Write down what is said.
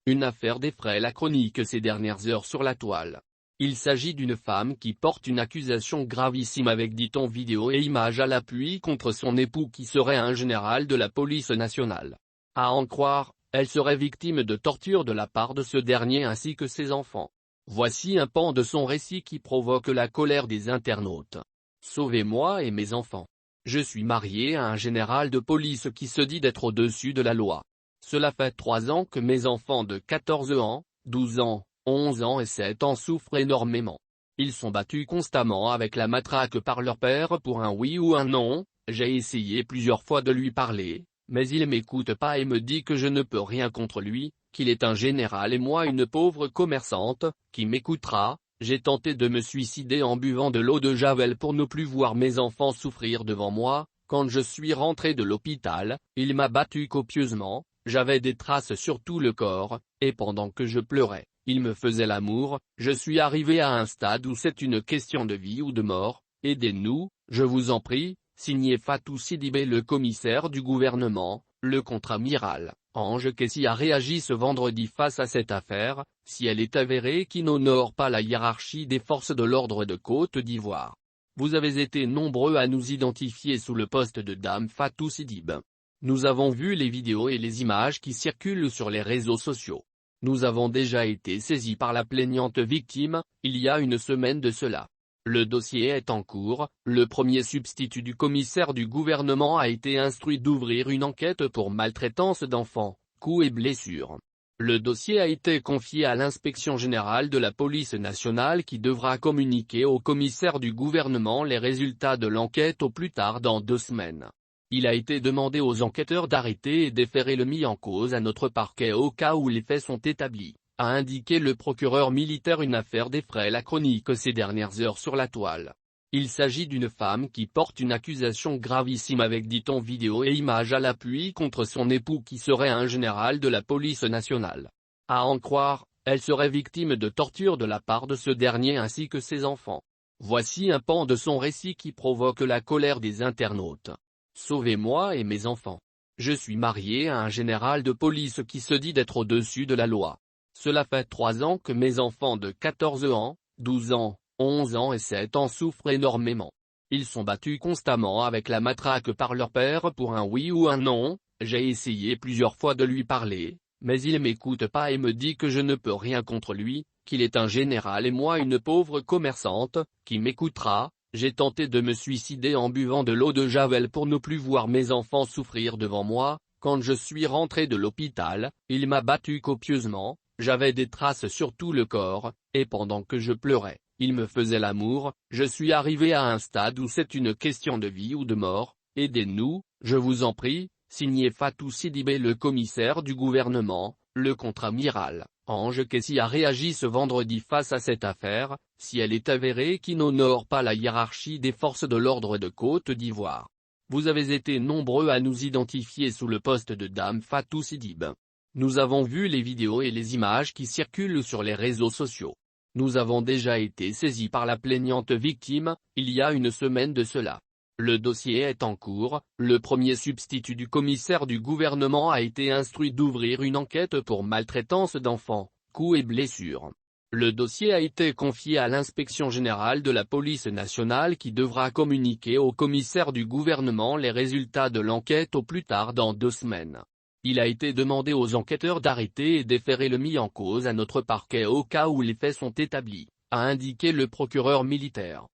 Une affaire défraie la chronique ces dernières heures sur la toile. Il s'agit d'une femme qui porte une accusation gravissime avec, dit-on, vidéo et images à l'appui contre son époux qui serait un général de la police nationale. À en croire, elle serait victime de torture de la part de ce dernier ainsi que ses enfants. Voici un pan de son récit qui provoque la colère des internautes. Sauvez-moi et mes enfants. Je suis marié à un général de police qui se dit d'être au-dessus de la loi. Cela fait 3 ans que mes enfants de 14 ans, 12 ans, 11 ans et 7 ans souffrent énormément. Ils sont battus constamment avec la matraque par leur père pour un oui ou un non. J'ai essayé plusieurs fois de lui parler, mais il m'écoute pas et me dit que je ne peux rien contre lui, qu'il est un général et moi une pauvre commerçante, qui m'écoutera. J'ai tenté de me suicider en buvant de l'eau de Javel pour ne plus voir mes enfants souffrir devant moi. Quand je suis rentré de l'hôpital, il m'a battu copieusement, j'avais des traces sur tout le corps, et pendant que je pleurais, il me faisait l'amour. Je suis arrivé à un stade où c'est une question de vie ou de mort. Aidez-nous, je vous en prie. Signé Fatou Sidibé, le commissaire du gouvernement, le contre-amiral Ange Kessi a réagi ce vendredi face à cette affaire, si elle est avérée, qui n'honore pas la hiérarchie des forces de l'ordre de Côte d'Ivoire. Vous avez été nombreux à nous identifier sous le poste de Dame Fatou Sidibé. Nous avons vu les vidéos et les images qui circulent sur les réseaux sociaux. Nous avons déjà été saisis par la plaignante victime, il y a une semaine de cela. Le dossier est en cours. Le premier substitut du commissaire du gouvernement a été instruit d'ouvrir une enquête pour maltraitance d'enfants, coups et blessures. Le dossier a été confié à l'inspection générale de la police nationale qui devra communiquer au commissaire du gouvernement les résultats de l'enquête au plus tard dans 2 semaines. Il a été demandé aux enquêteurs d'arrêter et déférer le mis en cause à notre parquet au cas où les faits sont établis, a indiqué le procureur militaire. Une affaire défraie la chronique ces dernières heures sur la toile. Il s'agit d'une femme qui porte une accusation gravissime avec, dit-on, vidéo et images à l'appui contre son époux qui serait un général de la police nationale. À en croire, elle serait victime de torture de la part de ce dernier ainsi que ses enfants. Voici un pan de son récit qui provoque la colère des internautes. Sauvez-moi et mes enfants. Je suis marié à un général de police qui se dit d'être au-dessus de la loi. Cela fait 3 ans que mes enfants de 14 ans, 12 ans, 11 ans et 7 ans souffrent énormément. Ils sont battus constamment avec la matraque par leur père pour un oui ou un non. J'ai essayé plusieurs fois de lui parler, mais il m'écoute pas et me dit que je ne peux rien contre lui, qu'il est un général et moi une pauvre commerçante, qui m'écoutera. J'ai tenté de me suicider en buvant de l'eau de Javel pour ne plus voir mes enfants souffrir devant moi. Quand je suis rentré de l'hôpital, il m'a battu copieusement. J'avais des traces sur tout le corps, et pendant que je pleurais, il me faisait l'amour. Je suis arrivé à un stade où c'est une question de vie ou de mort. Aidez-nous, je vous en prie. Signé Fatou Sidibé, le commissaire du gouvernement, le contre-amiral Ange Kessi a réagi ce vendredi face à cette affaire, si elle est avérée, qui n'honore pas la hiérarchie des forces de l'ordre de Côte d'Ivoire. Vous avez été nombreux à nous identifier sous le poste de Dame Fatou Sidibé. Nous avons vu les vidéos et les images qui circulent sur les réseaux sociaux. Nous avons déjà été saisis par la plaignante victime, il y a une semaine de cela. Le dossier est en cours. Le premier substitut du commissaire du gouvernement a été instruit d'ouvrir une enquête pour maltraitance d'enfants, coups et blessures. Le dossier a été confié à l'inspection générale de la police nationale qui devra communiquer au commissaire du gouvernement les résultats de l'enquête au plus tard dans 2 semaines. Il a été demandé aux enquêteurs d'arrêter et déférer le mis en cause à notre parquet au cas où les faits sont établis, a indiqué le procureur militaire.